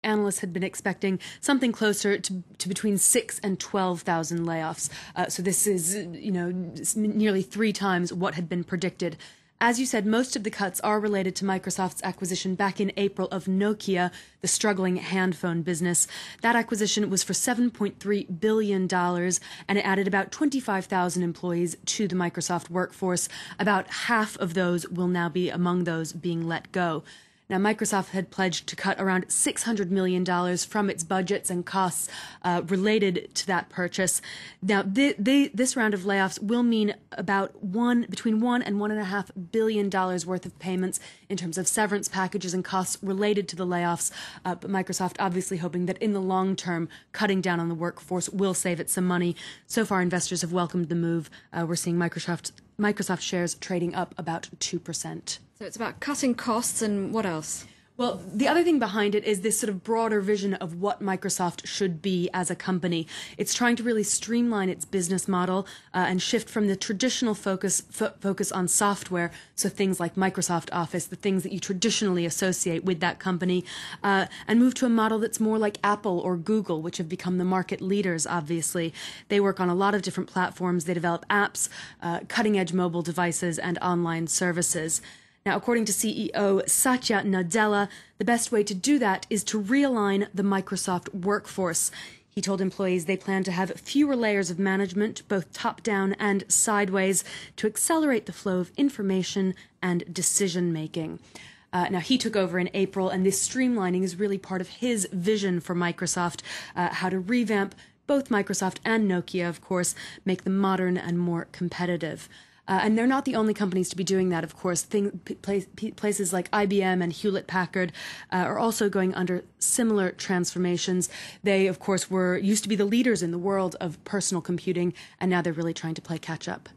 analysts had been expecting something closer to between 6 and 12,000 layoffs. So this is, nearly 3 times what had been predicted. As you said, most of the cuts are related to Microsoft's acquisition back in April of Nokia, the struggling handphone business. That acquisition was for $7.3 billion, and it added about 25,000 employees to the Microsoft workforce. About half of those will now be among those being let go. Now, Microsoft had pledged to cut around $600 million from its budgets and costs related to that purchase. Now, this round of layoffs will mean about between $1 and $1.5 billion worth of payments in terms of severance packages and costs related to the layoffs. But Microsoft obviously hoping that in the long term, cutting down on the workforce will save it some money. So far, investors have welcomed the move. We're seeing Microsoft shares trading up about 2%. So it's about cutting costs, and what else? Well, the other thing behind it is this sort of broader vision of what Microsoft should be as a company. It's trying to really streamline its business model and shift from the traditional focus on software, so things like Microsoft Office, the things that you traditionally associate with that company, and move to a model that's more like Apple or Google, which have become the market leaders, obviously. They work on a lot of different platforms. They develop apps, cutting-edge mobile devices, and online services. Now, according to CEO Satya Nadella, the best way to do that is to realign the Microsoft workforce. He told employees they plan to have fewer layers of management, both top-down and sideways, to accelerate the flow of information and decision-making. Now, he took over in April, and this streamlining is really part of his vision for Microsoft, how to revamp both Microsoft and Nokia, of course, make them modern and more competitive. And they're not the only companies to be doing that, of course. Places like IBM and Hewlett-Packard are also going under similar transformations. They, of course, used to be the leaders in the world of personal computing, and now they're really trying to play catch up.